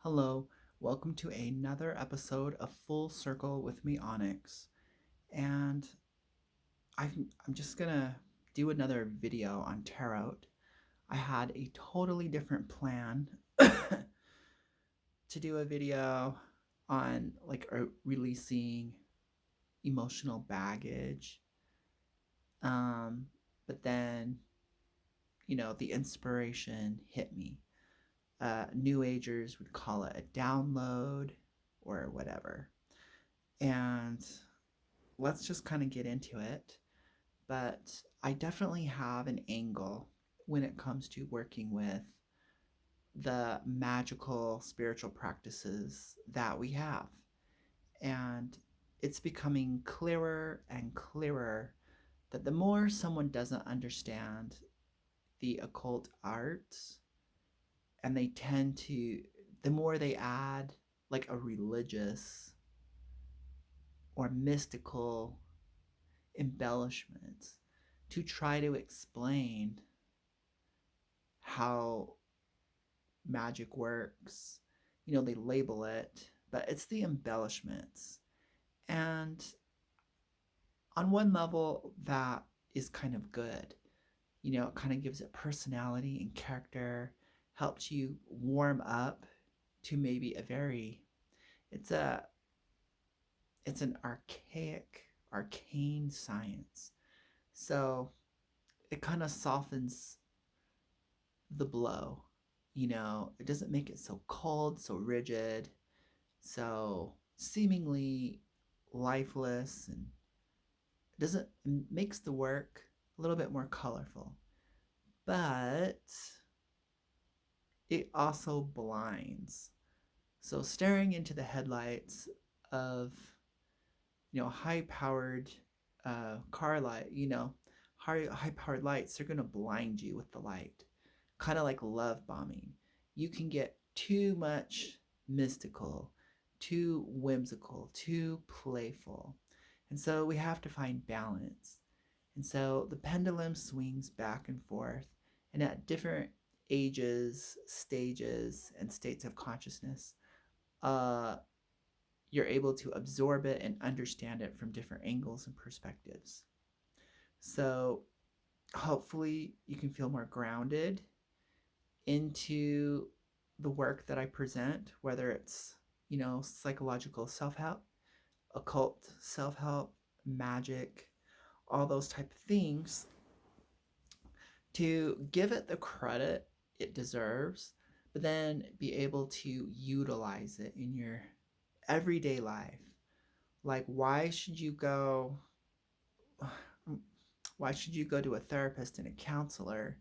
Hello, welcome to another episode of Full Circle with me, Onyx. And I'm just gonna do another video on tarot. I had a totally different plan to do a video on releasing emotional baggage. Um, but then, the inspiration hit me. New Agers would call it a download or whatever. And let's just kind of get into it. But I definitely have an angle when it comes to working with the magical spiritual practices that we have. And it's becoming clearer and clearer that the more someone doesn't understand the occult arts, and they tend to, the more they add like a religious or mystical embellishments to try to explain how magic works. They label it, but it's the embellishments. And on one level, that is kind of good. It kind of gives it personality and character, helps you warm up to maybe it's a, it's an arcane science. So it kind of softens the blow. It doesn't make it so cold, so rigid, so seemingly lifeless, and it makes the work a little bit more colorful. But it also blinds. So staring into the headlights of high powered car light, high powered lights, they're gonna blind you with the light, kind of like love bombing. You can get too much mystical, too whimsical, too playful. And so we have to find balance. And so the pendulum swings back and forth, and at different ages, stages, and states of consciousness, uh, you're able to absorb it and understand it from different angles and perspectives. So hopefully you can feel more grounded into the work that I present, whether it's, psychological self-help, occult self-help, magic, all those type of things, to give it the credit it deserves, but then be able to utilize it in your everyday life. Like, why should you go to a therapist and a counselor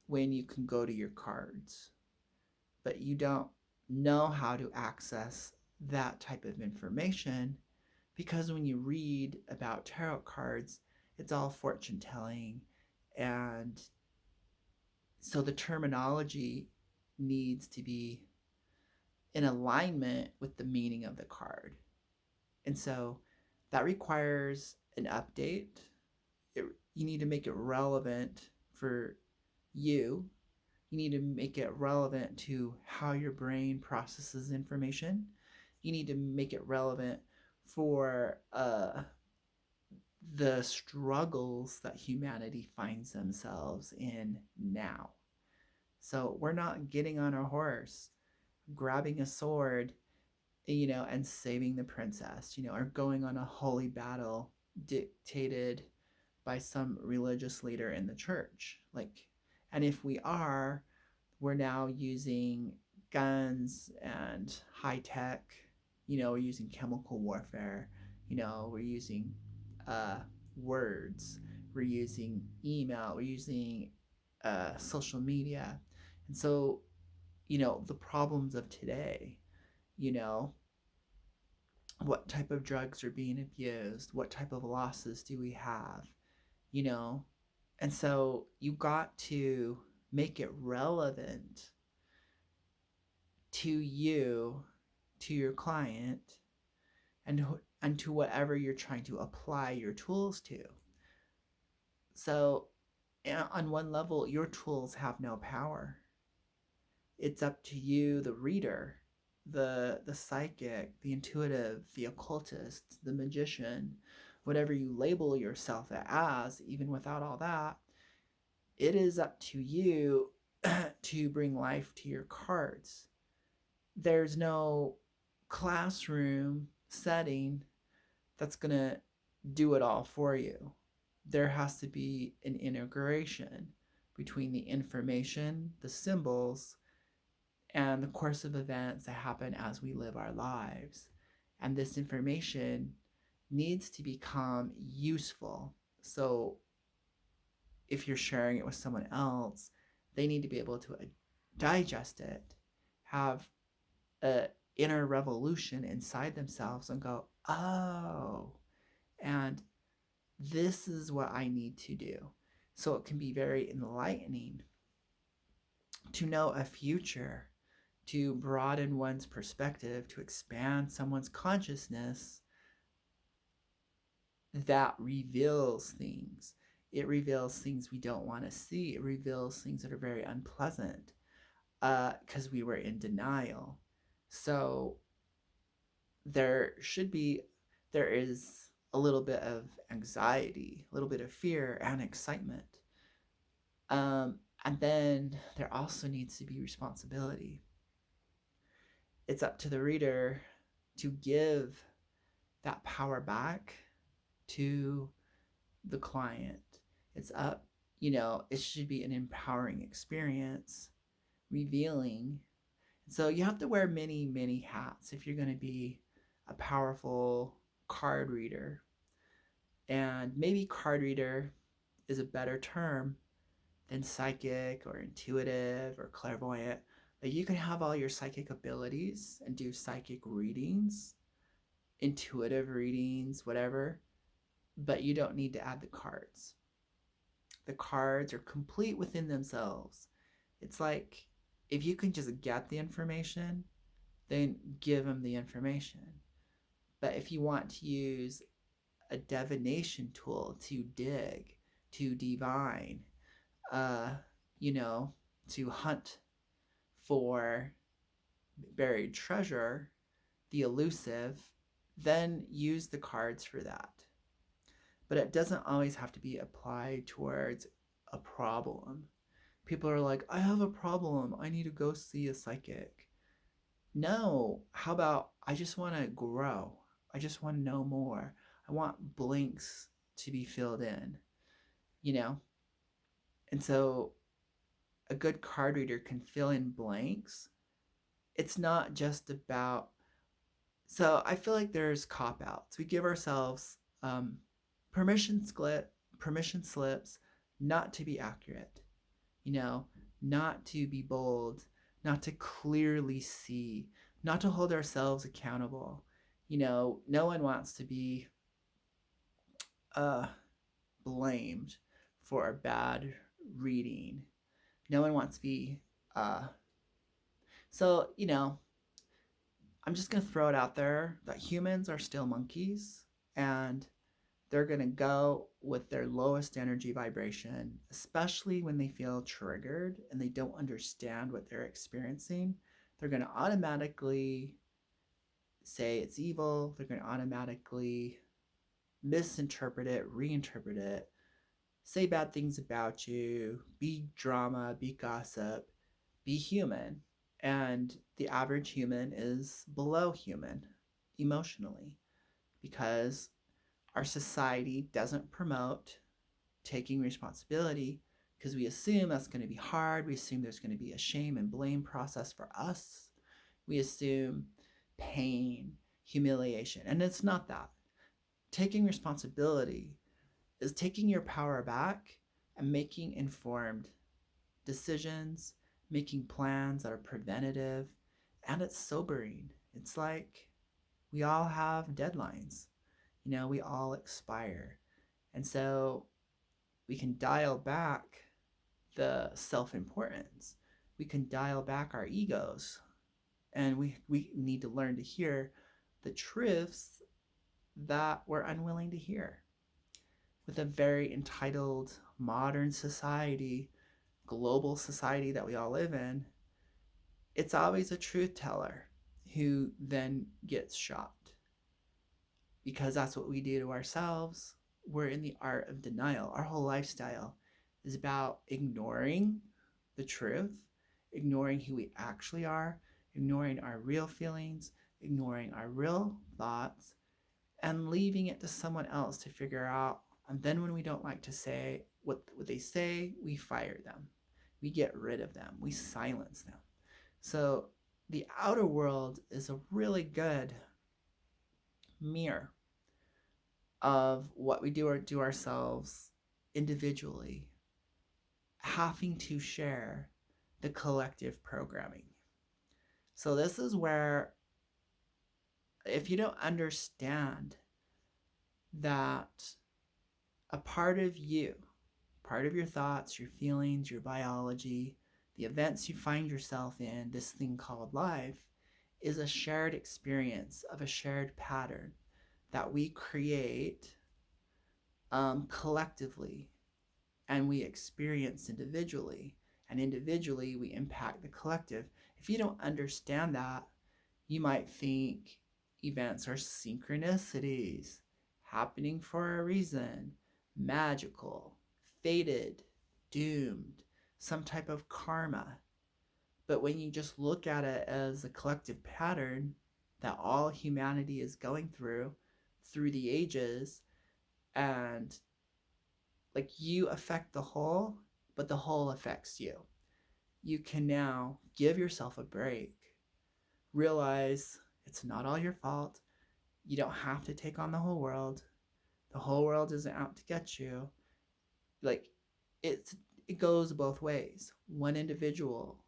when you can go to your cards, but you don't know how to access that type of information? Because when you read about tarot cards, it's all fortune telling, and so the terminology needs to be in alignment with the meaning of the card. And so that requires an update. You need to make it relevant for you. You need to make it relevant to how your brain processes information. You need to make it relevant for the struggles that humanity finds themselves in now. So we're not getting on a horse, grabbing a sword, and saving the princess, or going on a holy battle dictated by some religious leader in the church. And if we are, we're now using guns and high tech, we're using chemical warfare, we're using uh, words, we're using email, we're using social media. And so, the problems of today, you know, what type of drugs are being abused, what type of losses do we have, you know? And so you got to make it relevant to you, to your client, and to whatever you're trying to apply your tools to. So on one level, your tools have no power. It's up to you, the reader, the psychic, the intuitive, the occultist, the magician, whatever you label yourself as, even without all that, it is up to you to bring life to your cards. There's no classroom setting that's going to do it all for you. There has to be an integration between the information, the symbols, and the course of events that happen as we live our lives. And this information needs to become useful. So if you're sharing it with someone else, they need to be able to digest it, have a inner revolution inside themselves and go, oh, and this is what I need to do. So it can be very enlightening to know a future, to broaden one's perspective, to expand someone's consciousness that reveals things. It reveals things we don't want to see. It reveals things that are very unpleasant because we were in denial. So there is a little bit of anxiety, a little bit of fear and excitement. And then there also needs to be responsibility. It's up to the reader to give that power back to the client. It's up, it should be an empowering experience, revealing. So you have to wear many, many hats if you're going to be a powerful card reader. And maybe card reader is a better term than psychic or intuitive or clairvoyant. But you can have all your psychic abilities and do psychic readings, intuitive readings, whatever, but you don't need to add the cards. The cards are complete within themselves. It's like if you can just get the information, then give them the information. But if you want to use a divination tool to dig, to divine, to hunt for buried treasure, the elusive, then use the cards for that. But it doesn't always have to be applied towards a problem. People are like, I have a problem. I need to go see a psychic. No, how about I just want to grow? I just want to know more. I want blanks to be filled in, And so a good card reader can fill in blanks. It's not just about. So I feel like there's cop outs. We give ourselves permission slips not to be accurate, not to be bold, not to clearly see, not to hold ourselves accountable. No one wants to be blamed for a bad reading. No one wants to be so I'm just going to throw it out there that humans are still monkeys, and they're going to go with their lowest energy vibration, especially when they feel triggered and they don't understand what they're experiencing. They're going to automatically say it's evil. They're going to automatically misinterpret it, reinterpret it, say bad things about you, be drama, be gossip, be human. And the average human is below human emotionally because our society doesn't promote taking responsibility because we assume that's going to be hard. We assume there's going to be a shame and blame process for us. We assume pain, humiliation, and it's not that. Taking responsibility is taking your power back and making informed decisions, making plans that are preventative, and it's sobering. It's like we all have deadlines. We all expire. And so we can dial back the self-importance. We can dial back our egos. And we need to learn to hear the truths that we're unwilling to hear. With a very entitled modern society, global society that we all live in, it's always a truth teller who then gets shot, because that's what we do to ourselves. We're in the art of denial. Our whole lifestyle is about ignoring the truth, ignoring who we actually are, ignoring our real feelings, ignoring our real thoughts, and leaving it to someone else to figure out. And then when we don't like to say what they say, we fire them. We get rid of them. We silence them. So the outer world is a really good mirror of what we do or do ourselves individually, having to share the collective programming. So this is where, if you don't understand that a part of you, part of your thoughts, your feelings, your biology, the events you find yourself in, this thing called life, is a shared experience of a shared pattern that we create collectively, and we experience individually, and individually we impact the collective. If you don't understand that, you might think events are synchronicities, happening for a reason, magical, fated, doomed, some type of karma. But when you just look at it as a collective pattern that all humanity is going through the ages, and like, you affect the whole, but the whole affects you. You can now give yourself a break. Realize it's not all your fault. You don't have to take on the whole world. The whole world isn't out to get you. Like, it goes both ways. One individual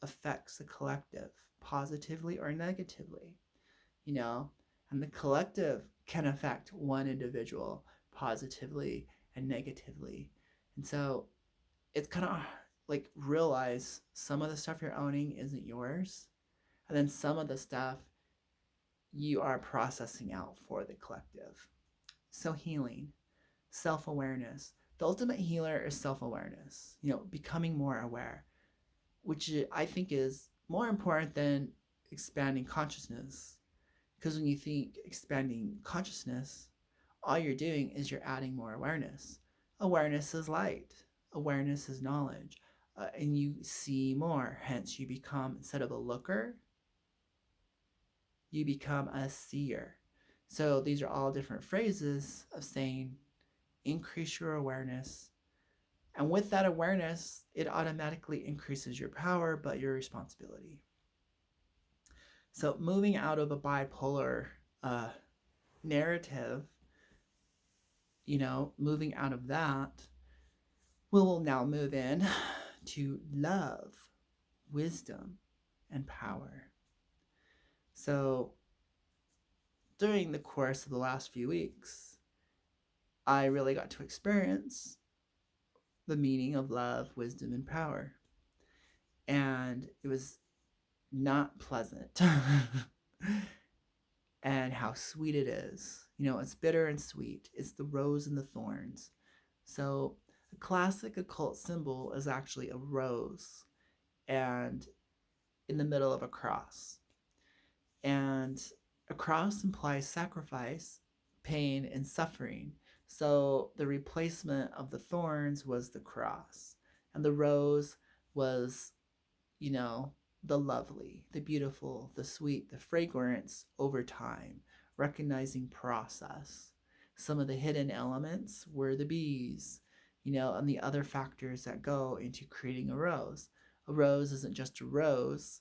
affects the collective positively or negatively, you know, and the collective can affect one individual positively and negatively. And so it's kind of like, realize some of the stuff you're owning isn't yours, and then some of the stuff you are processing out for the collective. So healing, self-awareness. The ultimate healer is self-awareness, becoming more aware, which I think is more important than expanding consciousness. Because when you think expanding consciousness, all you're doing is you're adding more awareness. Awareness is light. Awareness is knowledge. And you see more. Hence, you become, instead of a looker, you become a seer. So these are all different phrases of saying increase your awareness. And with that awareness, it automatically increases your power, but your responsibility. So moving out of a bipolar narrative, moving out of that, we will now move in to love, wisdom, and power. So during the course of the last few weeks, I really got to experience the meaning of love, wisdom, and power. And it was not pleasant. And how sweet it is. It's bitter and sweet. It's the rose and the thorns. So a classic occult symbol is actually a rose and in the middle of a cross. And a cross implies sacrifice, pain, and suffering. So the replacement of the thorns was the cross. And the rose was, the lovely, the beautiful, the sweet, the fragrance over time, recognizing process. Some of the hidden elements were the bees, and the other factors that go into creating a rose. A rose isn't just a rose,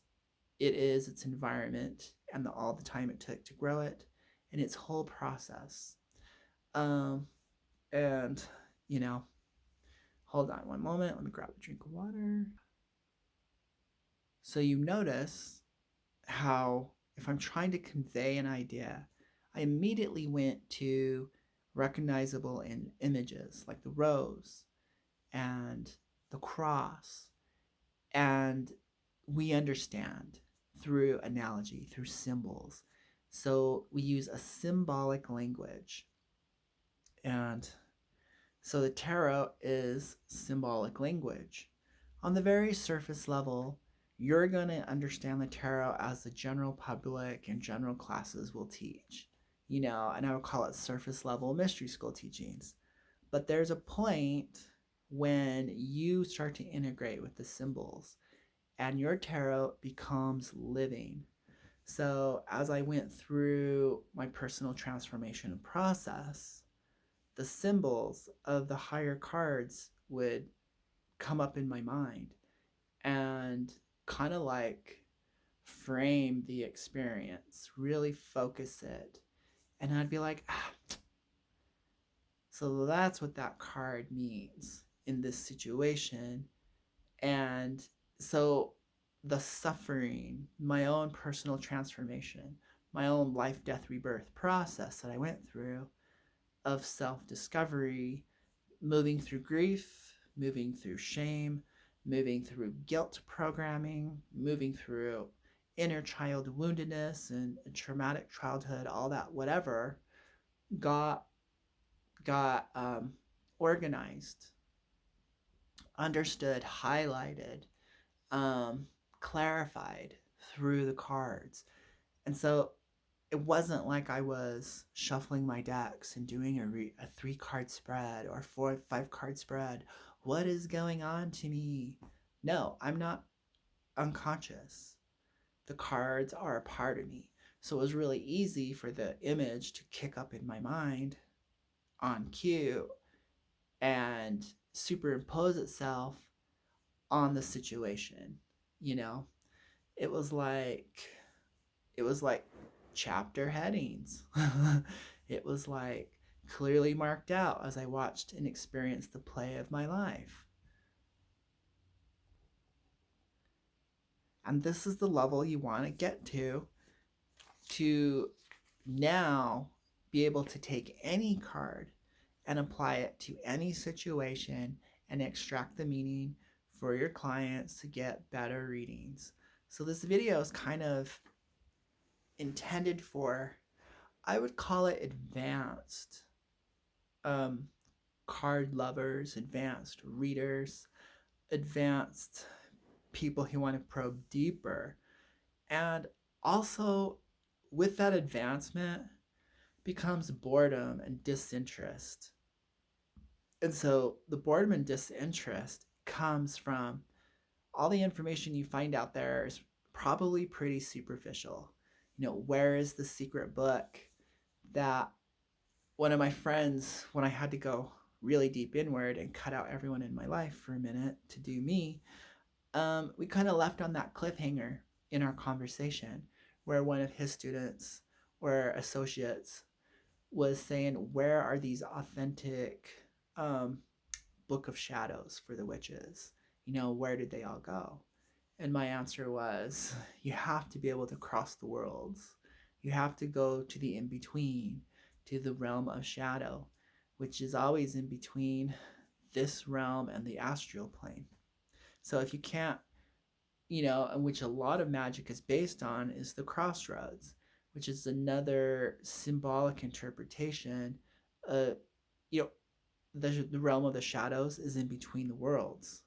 it is its environment and all the time it took to grow it and its whole process. And, hold on one moment. Let me grab a drink of water. So you notice how, if I'm trying to convey an idea, I immediately went to recognizable images like the rose and the cross. And we understand through analogy, through symbols. So we use a symbolic language. And so the tarot is symbolic language. On the very surface level, you're going to understand the tarot as the general public and general classes will teach, and I would call it surface level mystery school teachings. But there's a point when you start to integrate with the symbols and your tarot becomes living. So, as I went through my personal transformation process, the symbols of the higher cards would come up in my mind and kind of like frame the experience, really focus it. And I'd be like, so that's what that card means in this situation. And so the suffering, my own personal transformation, my own life, death, rebirth process that I went through of self discovery, moving through grief, moving through shame, moving through guilt programming, moving through inner child woundedness and traumatic childhood, all that, whatever, got organized, understood, highlighted, um, clarified through the cards. And so it wasn't like I was shuffling my decks and doing a 3-card spread or 5-card spread. What is going on to me? No, I'm not unconscious. The cards are a part of me. So it was really easy for the image to kick up in my mind on cue and superimpose itself on the situation. You know, it was like chapter headings. It was like clearly marked out as I watched and experienced the play of my life. And this is the level you want to get to now be able to take any card and apply it to any situation and extract the meaning for your clients to get better readings. So this video is kind of intended for, I would call it advanced card lovers, advanced readers, advanced people who want to probe deeper. And also, with that advancement becomes boredom and disinterest. And so the boredom and disinterest comes from all the information you find out there is probably pretty superficial. Where is the secret book that one of my friends, when I had to go really deep inward and cut out everyone in my life for a minute to do me, we kind of left on that cliffhanger in our conversation where one of his students or associates was saying, where are these authentic book of shadows for the witches? Where did they all go? And my answer was, you have to be able to cross the worlds. You have to go to the in-between, to the realm of shadow, which is always in between this realm and the astral plane. So if you can't, and which a lot of magic is based on, is the crossroads, which is another symbolic interpretation. The realm of the shadows is in between the worlds.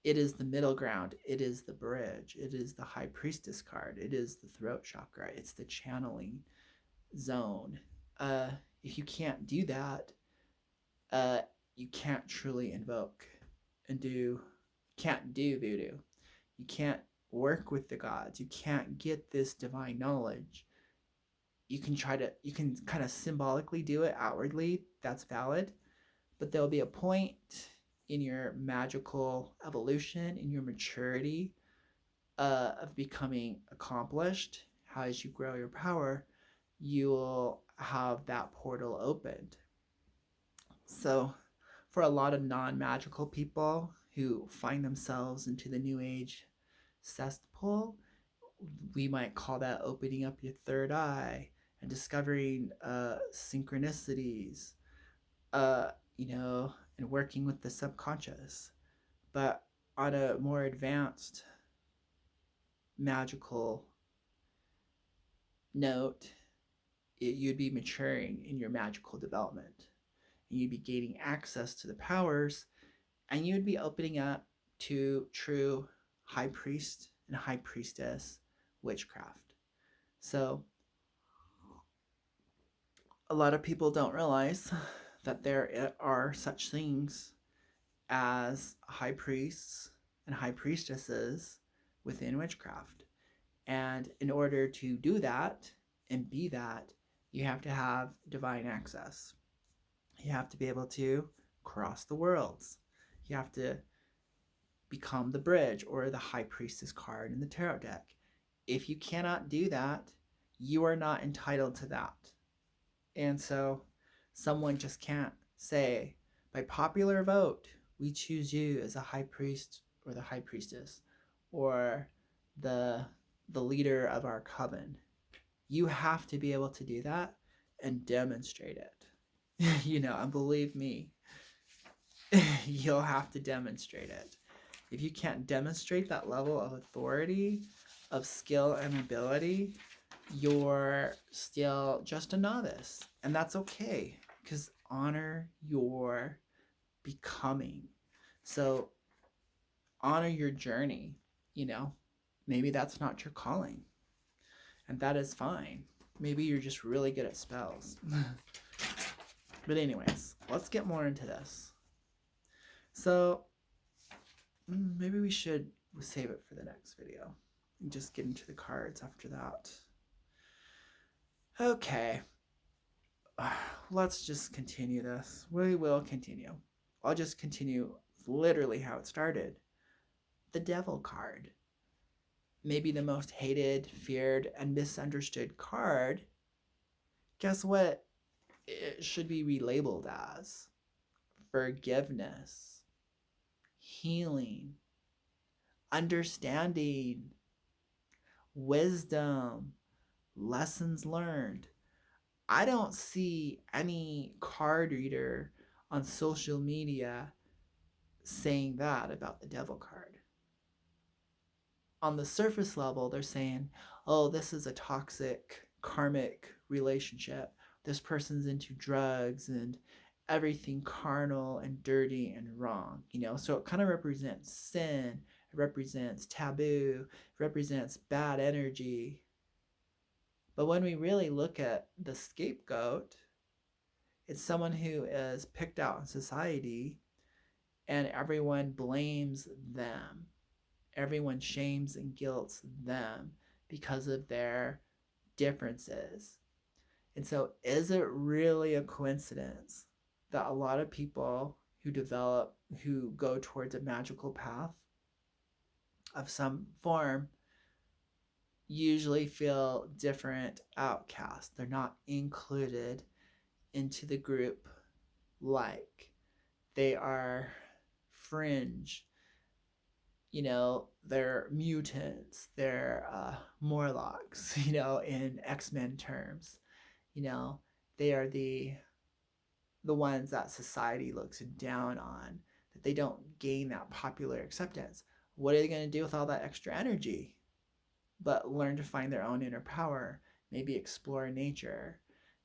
It is the middle ground. It is the bridge. It is the high priestess card. It is the throat chakra. It's the channeling zone. If you can't do that, you can't truly invoke and can't do voodoo. You can't work with the gods. You can't get this divine knowledge. You can kind of symbolically do it outwardly. That's valid. But there'll be a point in your magical evolution, in your maturity of becoming accomplished. How, as you grow your power, you will have that portal opened. So for a lot of non-magical people who find themselves into the New Age cesspool, we might call that opening up your third eye and discovering synchronicities, and working with the subconscious. But on a more advanced magical note, you'd be maturing in your magical development. And you'd be gaining access to the powers, and you'd be opening up to true high priest and high priestess witchcraft. So a lot of people don't realize that there are such things as high priests and high priestesses within witchcraft. And in order to do that and be that, you have to have divine access. You have to be able to cross the worlds. You have to become the bridge or the high priestess card in the tarot deck. If you cannot do that, you are not entitled to that. And so someone just can't say, by popular vote, we choose you as a high priest or the high priestess or the leader of our coven. You have to be able to do that and demonstrate it. And believe me, you'll have to demonstrate it. If you can't demonstrate that level of authority, of skill and ability, you're still just a novice. And that's okay, because honor your becoming. So honor your journey. Maybe that's not your calling, and that is fine. Maybe you're just really good at spells. But anyways, let's get more into this. So maybe we should save it for the next video and just get into the cards after that. Okay, let's just continue this. We will continue. I'll just continue literally how it started. The Devil card. Maybe the most hated, feared, and misunderstood card. Guess what it should be relabeled as? Forgiveness, healing, understanding, wisdom, lessons learned. I don't see any card reader on social media saying that about the Devil card. On the surface level, they're saying, oh, this is a toxic, karmic relationship. This person's into drugs and everything carnal and dirty and wrong. So it kind of represents sin, it represents taboo, it represents bad energy. But when we really look at the scapegoat, it's someone who is picked out in society and everyone blames them. Everyone shames and guilts them because of their differences. And so is it really a coincidence that a lot of people who go towards a magical path of some form usually feel different, outcast? They're not included into the group, like they are fringe. They're mutants, they're Morlocks, in X-Men terms. They are the ones that society looks down on, that they don't gain that popular acceptance. What are they going to do with all that extra energy? But learn to find their own inner power, maybe explore nature.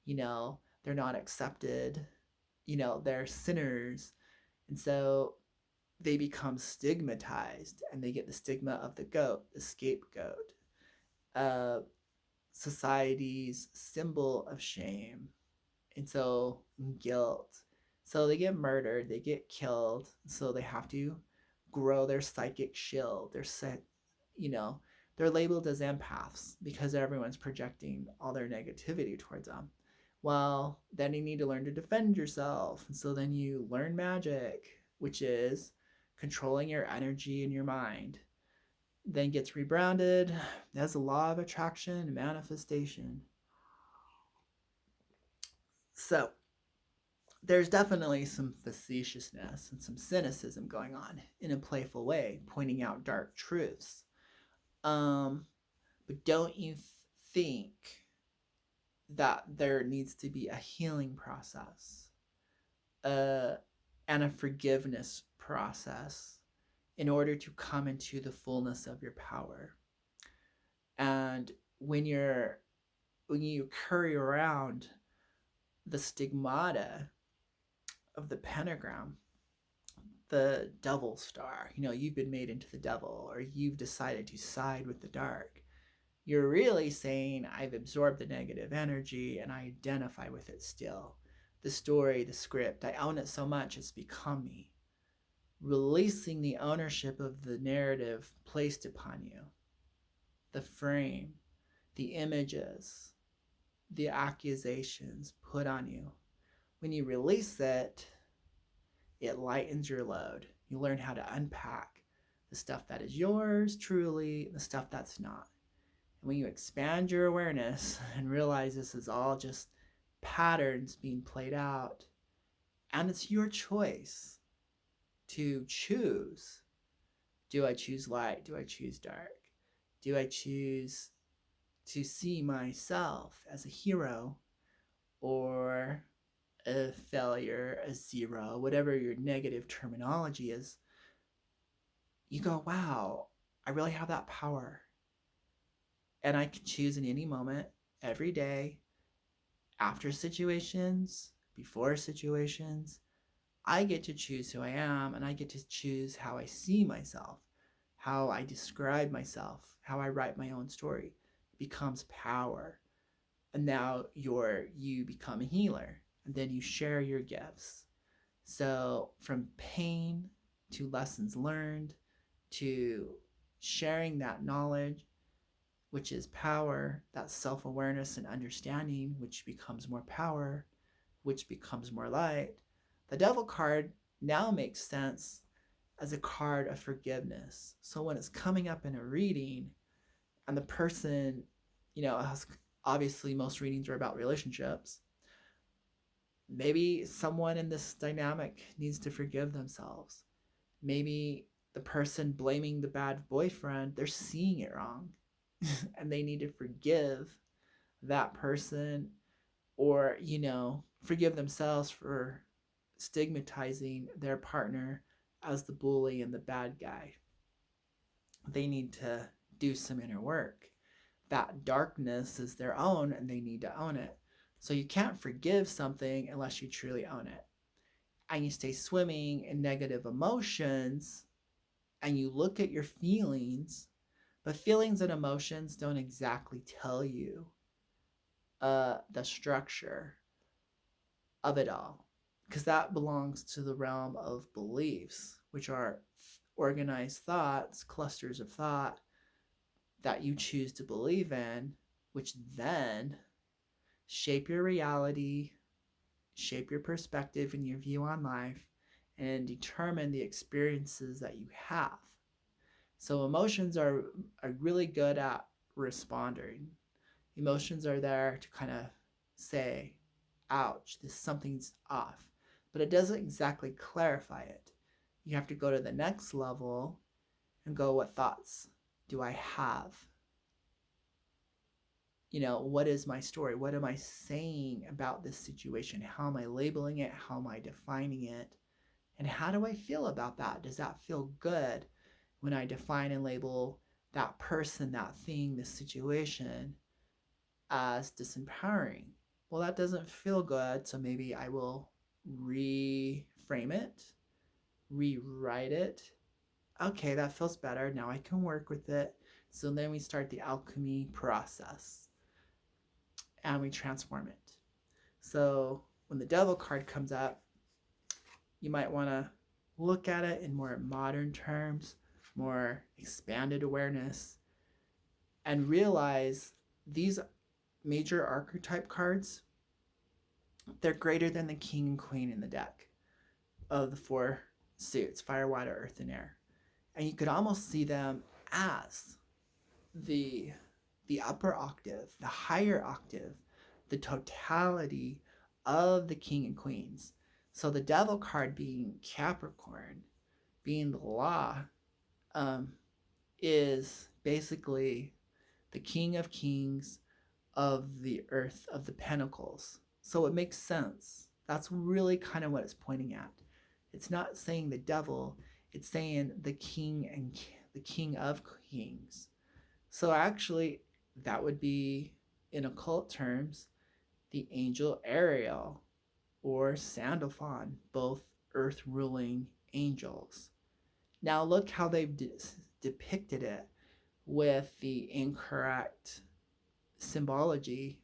They're not accepted. They're sinners. And so they become stigmatized, and they get the stigma of the goat, the scapegoat, society's symbol of shame, and so guilt. So they get murdered, they get killed, so they have to grow their psychic shield. They're labeled as empaths because everyone's projecting all their negativity towards them. Well, then you need to learn to defend yourself. And so then you learn magic, which is controlling your energy and your mind. Then gets rebranded as a law of attraction and manifestation. So there's definitely some facetiousness and some cynicism going on in a playful way, pointing out dark truths. But don't you think that there needs to be a healing process and a forgiveness process in order to come into the fullness of your power? And when you carry around the stigmata of the pentagram, the devil star. You've been made into the devil, or you've decided to side with the dark. You're really saying, I've absorbed the negative energy and I identify with it still. The story, the script, I own it so much it's become me. Releasing the ownership of the narrative placed upon you, the frame, the images, the accusations put on you. When you release it, it lightens your load. You learn how to unpack the stuff that is yours truly, the stuff that's not. And when you expand your awareness and realize this is all just patterns being played out, and it's your choice to choose. Do I choose light? Do I choose dark? Do I choose to see myself as a hero or a failure, a zero, whatever your negative terminology is? You go, wow, I really have that power. And I can choose in any moment, every day, after situations, before situations. I get to choose who I am, and I get to choose how I see myself, how I describe myself, how I write my own story. It becomes power. And now you become a healer, and then you share your gifts. So from pain to lessons learned to sharing that knowledge, which is power, that self-awareness and understanding, which becomes more power, which becomes more light. The devil card now makes sense as a card of forgiveness. So when it's coming up in a reading and the person, obviously most readings are about relationships, maybe someone in this dynamic needs to forgive themselves. Maybe the person blaming the bad boyfriend, they're seeing it wrong and they need to forgive that person, or forgive themselves for stigmatizing their partner as the bully and the bad guy. They need to do some inner work. That darkness is their own and they need to own it. So you can't forgive something unless you truly own it. And you stay swimming in negative emotions and you look at your feelings, but feelings and emotions don't exactly tell you the structure of it all, because that belongs to the realm of beliefs, which are organized thoughts, clusters of thought that you choose to believe in, which then shape your reality, shape your perspective and your view on life, and determine the experiences that you have. So emotions are really good at responding. Emotions are there to kind of say, ouch, something's off. But it doesn't exactly clarify it. You have to go to the next level and go, what thoughts do I have? What is my story? What am I saying about this situation? How am I labeling it? How am I defining it? And how do I feel about that? Does that feel good when I define and label that person, that thing, this situation as disempowering? Well, that doesn't feel good, so maybe I will reframe it, rewrite it. Okay, that feels better. Now I can work with it. So then we start the alchemy process and we transform it. So when the devil card comes up, you might want to look at it in more modern terms, more expanded awareness, and realize these major archetype cards, they're greater than the king and queen in the deck of the four suits: fire, water, earth, and air. And you could almost see them as the upper octave, the higher octave, the totality of the king and queens. So the devil card being Capricorn, being the law, is basically the king of kings, of the earth, of the pentacles. So it makes sense. That's really kind of what it's pointing at. It's not saying the devil, it's saying the king and the king of kings. So actually, that would be, in occult terms, the angel Ariel or Sandalphon, both earth ruling angels. Now look how they've depicted it with the incorrect symbology,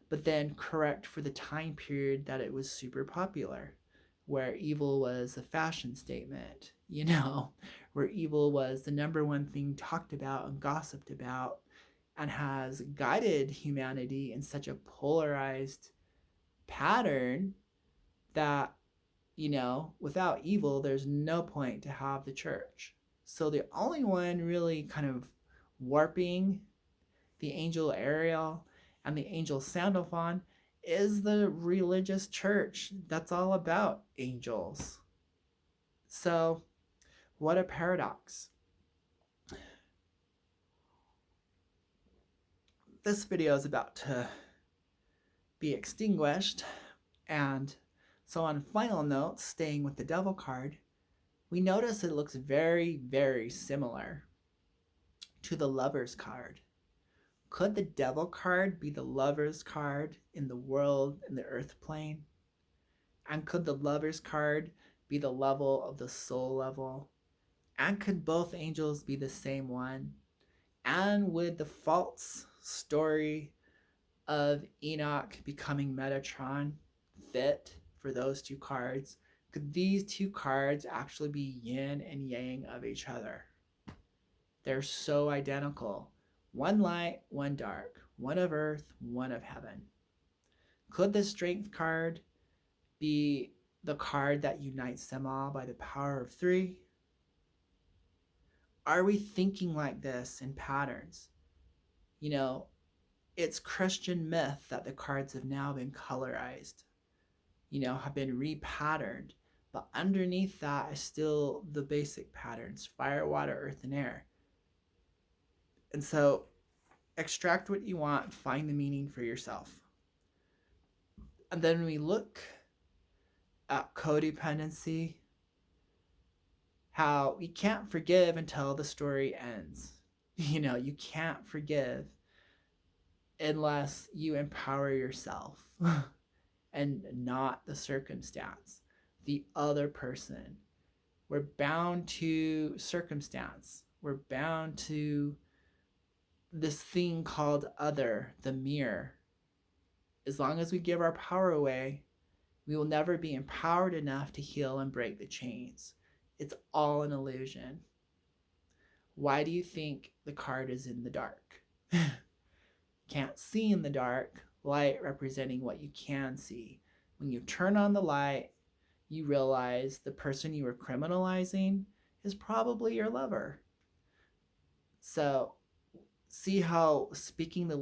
but then correct for the time period that it was super popular, where evil was a fashion statement, where evil was the number one thing talked about and gossiped about, and has guided humanity in such a polarized pattern that, without evil, there's no point to have the church. So the only one really kind of warping the angel Ariel and the angel Sandalphon is the religious church that's all about angels. So, what a paradox. This video is about to be extinguished, and so on final note, staying with the devil card, we notice it looks very, very similar to the lover's card. Could the devil card be the lover's card in the world, in the earth plane? And could the lover's card be the level of the soul level? And could both angels be the same one? And would the false story of Enoch becoming Metatron fit for those two cards? Could these two cards actually be yin and yang of each other? They're so identical. One light, one dark, one of earth, one of heaven. Could the strength card be the card that unites them all by the power of 3? Are we thinking like this in patterns? It's Christian myth that the cards have now been colorized, have been repatterned, but underneath that is still the basic patterns: fire, water, earth, and air. And so extract what you want, find the meaning for yourself. And then we look at codependency, how you can't forgive until the story ends. You can't forgive unless you empower yourself and not the circumstance, the other person. We're bound to circumstance. We're bound to this thing called other, the mirror. As long as we give our power away, we will never be empowered enough to heal and break the chains. It's all an illusion. Why do you think the card is in the dark? Can't see in the dark, light representing what you can see. When you turn on the light, you realize the person you were criminalizing is probably your lover. So, see how speaking the